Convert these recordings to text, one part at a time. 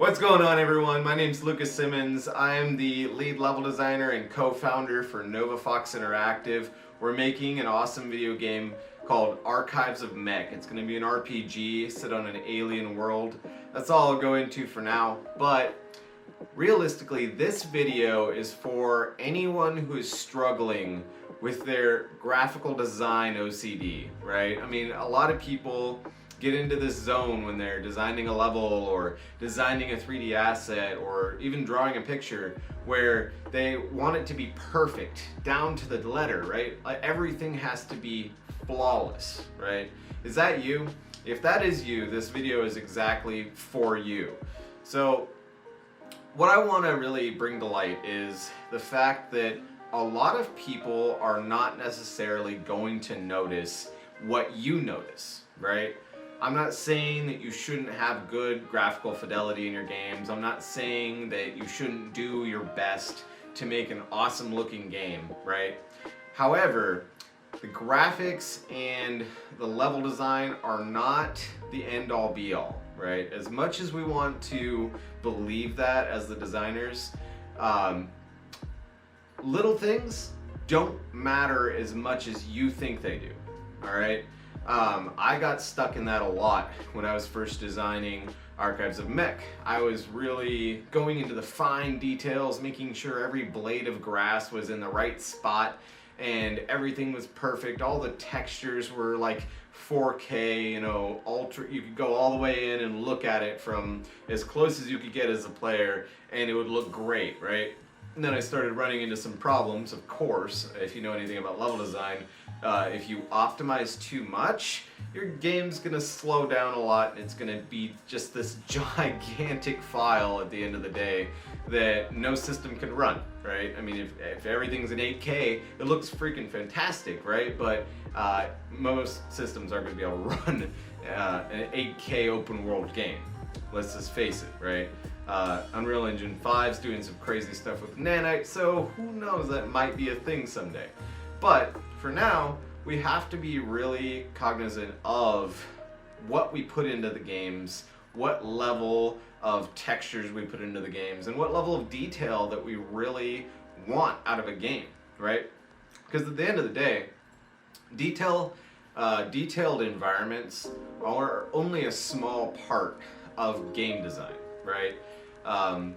What's going on, everyone? My name's Lucas Simmons. I am the lead level designer and co-founder for Nova Fox Interactive. We're making an awesome video game called Archives of Mech. It's going to be an RPG set on an alien world. That's all I'll go into for now, but realistically, this video is for anyone who is struggling with their graphical design OCD, right? I mean, a lot of people get into this zone when they're designing a level or designing a 3D asset or even drawing a picture where they want it to be perfect down to the letter, right? Everything has to be flawless, right? Is that you? If that is you, this video is exactly for you. So what I want to really bring to light is the fact that a lot of people are not necessarily going to notice what you notice, right? I'm not saying that you shouldn't have good graphical fidelity in your games. I'm not saying that you shouldn't do your best to make an awesome looking game, right? However, the graphics and the level design are not the end all be all, right? As much as we want to believe that as the designers, little things don't matter as much as you think they do, all right? I got stuck in that a lot when I was first designing Archives of Mech. I was really going into the fine details, making sure every blade of grass was in the right spot and everything was perfect. All the textures were like 4K, you know, ultra. You could go all the way in and look at it from as close as you could get as a player and it would look great, right? And then I started running into some problems, of course, if you know anything about level design. If you optimize too much, your game's gonna slow down a lot and it's gonna be just this gigantic file at the end of the day that no system can run, right? I mean, if everything's in 8K, it looks freaking fantastic, right? But most systems aren't gonna be able to run an 8K open world game. Let's just face it, right? Unreal Engine 5's doing some crazy stuff with Nanite, so who knows, that might be a thing someday. But for now, we have to be really cognizant of what we put into the games, what level of textures we put into the games, and what level of detail that we really want out of a game, right? Because at the end of the day, detailed environments are only a small part of game design, right?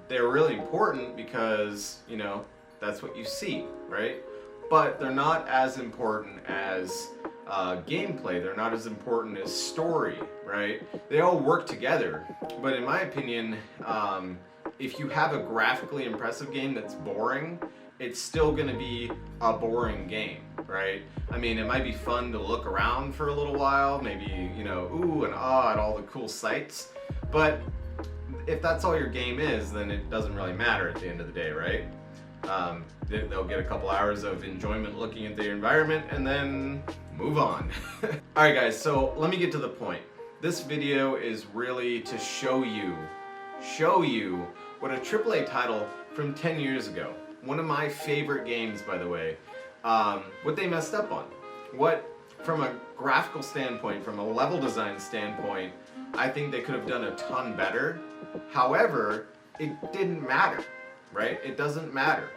They're really important because, you know, that's what you see, right? But they're not as important as gameplay. They're not as important as story, right? They all work together. But in my opinion, if you have a graphically impressive game that's boring, it's still going to be a boring game, right? I mean, it might be fun to look around for a little while, maybe, you know, ooh and ah at all the cool sights, but if that's all your game is, then it doesn't really matter at the end of the day, right? They'll get a couple hours of enjoyment looking at their environment and then move on. Alright guys, so let me get to the point. This video is really to show you what a AAA title from 10 years ago, one of my favorite games by the way, what they messed up on. What, from a graphical standpoint, from a level design standpoint, I think they could have done a ton better. However, it didn't matter, right? It doesn't matter.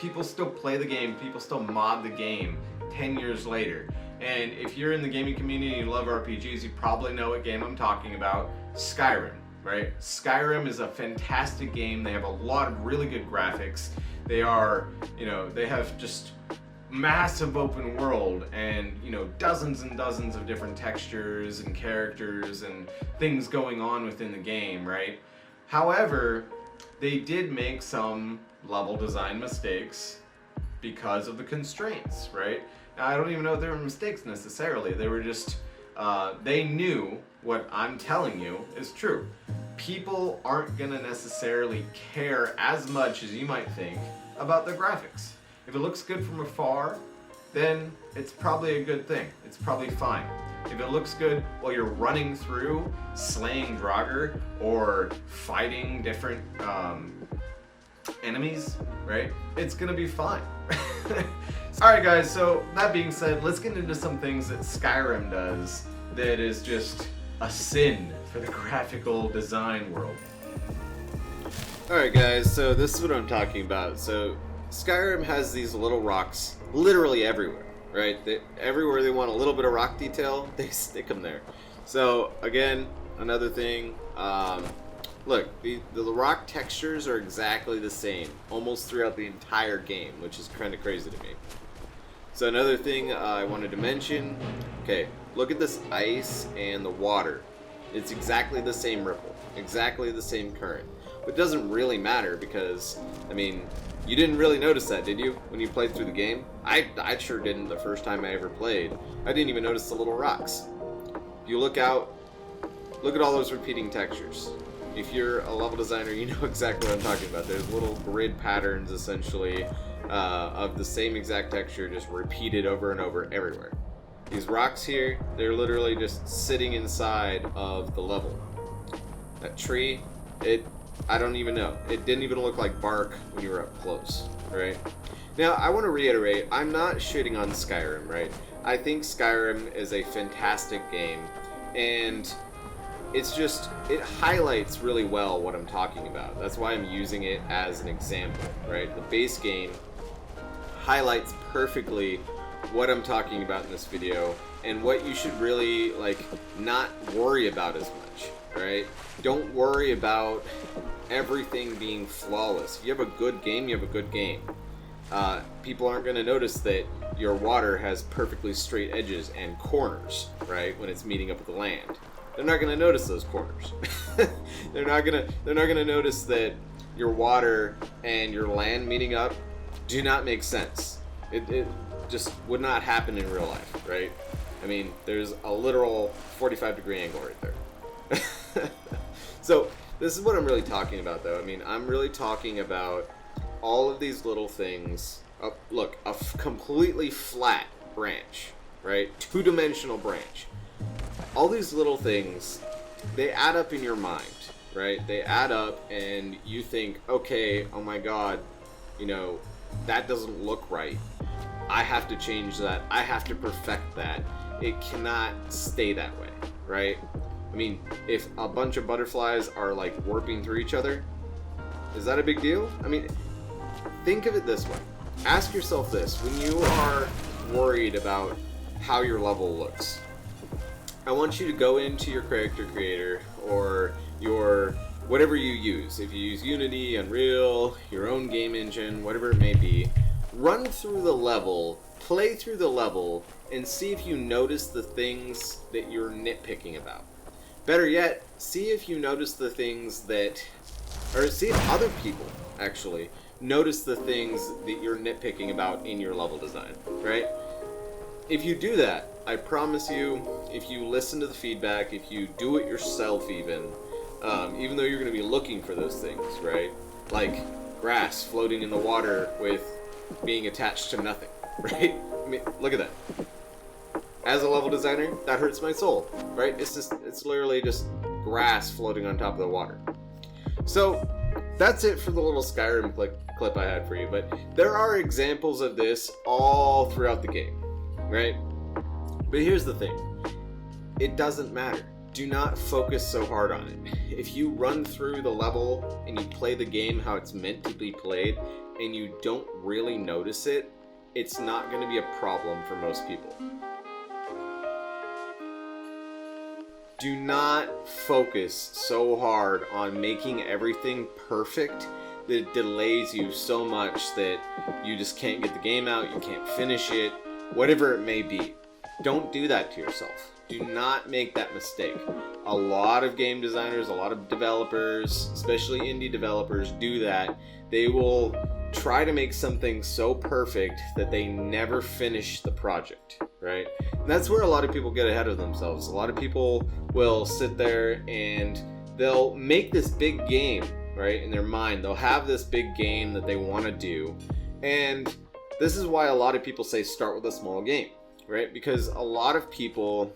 People still play the game, people still mod the game 10 years later. And if you're in the gaming community and you love RPGs, you probably know what game I'm talking about, Skyrim, right? Skyrim is a fantastic game. They have a lot of really good graphics. They are, you know, they have just massive open world and, you know, dozens and dozens of different textures and characters and things going on within the game, right? However, they did make some level design mistakes because of the constraints, right? Now, I don't even know if they were mistakes necessarily. They were just, they knew what I'm telling you is true. People aren't gonna necessarily care as much as you might think about their graphics. If it looks good from afar, then it's probably a good thing. It's probably fine. If it looks good while you're running through, slaying Draugr, or fighting different enemies, right? It's gonna be fine. Alright guys, so that being said, let's get into some things that Skyrim does that is just a sin for the graphical design world. Alright guys, so this is what I'm talking about. So Skyrim has these little rocks literally everywhere, right? Everywhere they want a little bit of rock detail, they stick them there. So again, another thing, look, the rock textures are exactly the same almost throughout the entire game, which is kind of crazy to me. So another thing I wanted to mention, okay, look at this ice and the water. It's exactly the same ripple, exactly the same current. But it doesn't really matter because, I mean, you didn't really notice that, did you, when you played through the game? I sure didn't the first time I ever played. I didn't even notice the little rocks. If you look out, look at all those repeating textures. If you're a level designer, you know exactly what I'm talking about. There's little grid patterns, essentially, of the same exact texture, just repeated over and over everywhere. These rocks here, they're literally just sitting inside of the level. That tree, I don't even know. It didn't even look like bark when you were up close, right? Now, I want to reiterate, I'm not shitting on Skyrim, right? I think Skyrim is a fantastic game, and it's just, it highlights really well what I'm talking about. That's why I'm using it as an example, right? The base game highlights perfectly what I'm talking about in this video and what you should really, like, not worry about as much, right? Don't worry about everything being flawless. If you have a good game, you have a good game. People aren't going to notice that your water has perfectly straight edges and corners, right, when it's meeting up with the land. They're not going to notice those corners. They're not going to notice that your water and your land meeting up do not make sense. It just would not happen in real life, right? I mean, there's a literal 45-degree angle right there. So this is what I'm really talking about, though. I mean, I'm really talking about all of these little things. Look, a completely flat branch, right? Two-dimensional branch. All these little things, they add up in your mind, right? They add up and you think, okay, oh my god, you know, that doesn't look right. I have to change that. I have to perfect that. It cannot stay that way, right? I mean, if a bunch of butterflies are like warping through each other, is that a big deal? I mean, think of it this way. Ask yourself this. When you are worried about how your level looks, I want you to go into your character creator or your whatever you use. If you use Unity, Unreal, your own game engine, whatever it may be, run through the level, play through the level, and see if you notice the things that you're nitpicking about. Better yet, see if you notice the things that, or see if other people actually notice the things that you're nitpicking about in your level design, right? If you do that, I promise you, if you listen to the feedback, if you do it yourself even though you're going to be looking for those things, right? Like grass floating in the water with being attached to nothing, right? I mean, look at that. As a level designer, that hurts my soul, right? It's literally just grass floating on top of the water. So that's it for the little Skyrim clip I had for you, but there are examples of this all throughout the game, right? But here's the thing. It doesn't matter. Do not focus so hard on it. If you run through the level and you play the game how it's meant to be played and you don't really notice it, it's not going to be a problem for most people. Do not focus so hard on making everything perfect that it delays you so much that you just can't get the game out, you can't finish it, whatever it may be. Don't do that to yourself. Do not make that mistake. A lot of game designers, a lot of developers, especially indie developers, do that. They will try to make something so perfect that they never finish the project, right? And that's where a lot of people get ahead of themselves. A lot of people will sit there and they'll make this big game, right, in their mind. They'll have this big game that they want to do. And this is why a lot of people say start with a small game, right? Because a lot of people,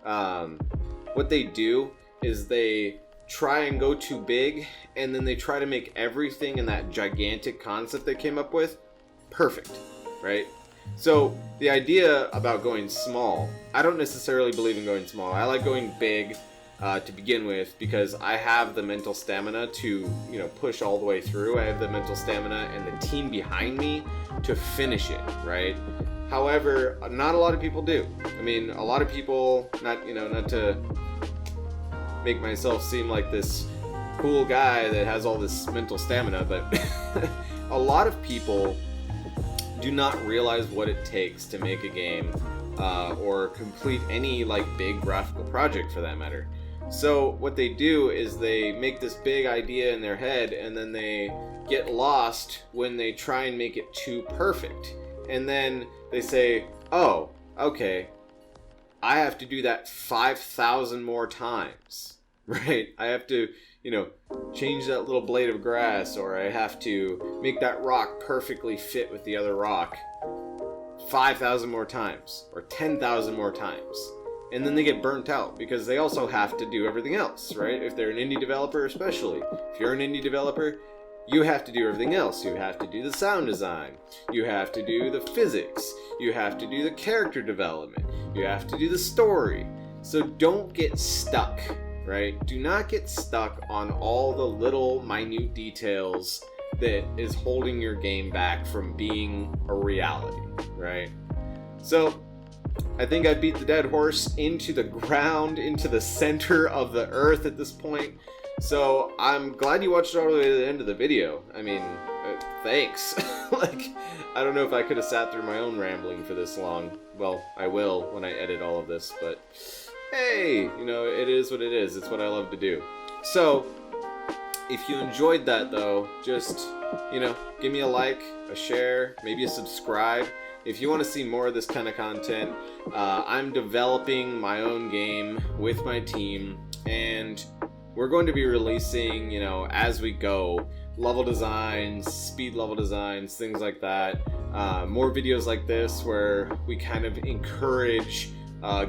what they do is they try and go too big, and then they try to make everything in that gigantic concept they came up with perfect, right? So the idea about going small, I don't necessarily believe in going small. I like going big, to begin with, because I have the mental stamina to, push all the way through. I have the mental stamina and the team behind me to finish it, right? However, not a lot of people do. I mean, a lot of people, not to make myself seem like this cool guy that has all this mental stamina, but a lot of people do not realize what it takes to make a game or complete any big graphical project for that matter. So what they do is they make this big idea in their head, and then they get lost when they try and make it too perfect. And then they say, oh, okay, I have to do that 5,000 more times, right? I have to, change that little blade of grass, or I have to make that rock perfectly fit with the other rock 5,000 more times, or 10,000 more times. And then they get burnt out because they also have to do everything else, right? If they're an indie developer, especially. If you're an indie developer, you have to do everything else. You have to do the sound design. You have to do the physics. You have to do the character development. You have to do the story. So don't get stuck, right? Do not get stuck on all the little minute details that is holding your game back from being a reality, right? So I think I beat the dead horse into the ground, into the center of the earth at this point. So I'm glad you watched all the way to the end of the video. I mean, thanks. I don't know if I could have sat through my own rambling for this long. Well, I will when I edit all of this, but hey, it is what it is. It's what I love to do. So if you enjoyed that though, just, give me a like, a share, maybe a subscribe. If you want to see more of this kind of content, I'm developing my own game with my team, and we're going to be releasing, as we go, level designs, speed level designs, things like that. More videos like this where we kind of encourage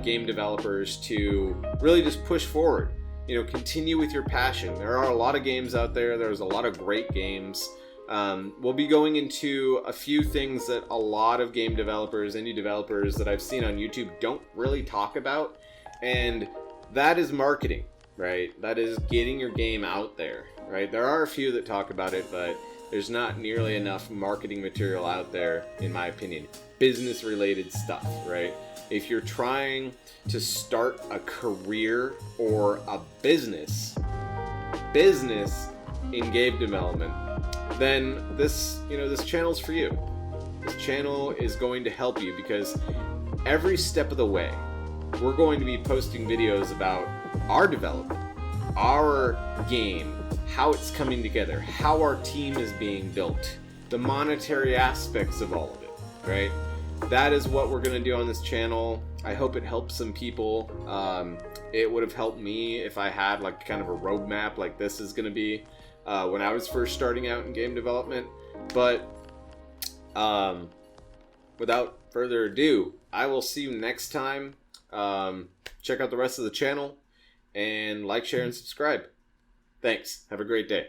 game developers to really just push forward. Continue with your passion. There are a lot of games out there. There's a lot of great games. We'll be going into a few things that a lot of game developers, indie developers that I've seen on YouTube don't really talk about, and that is marketing, right? That is getting your game out there, right? There are a few that talk about it, but there's not nearly enough marketing material out there, in my opinion. Business-related stuff, right? If you're trying to start a career or a business in game development, then this channel's for you. This channel is going to help you because every step of the way, we're going to be posting videos about our development, our game, how it's coming together, how our team is being built, the monetary aspects of all of it, right? That is what we're going to do on this channel. I hope it helps some people. It would have helped me if I had kind of a roadmap like this is going to be when I was first starting out in game development. But without further ado, I will see you next time. Check out the rest of the channel and like, share, and subscribe. Thanks. Have a great day.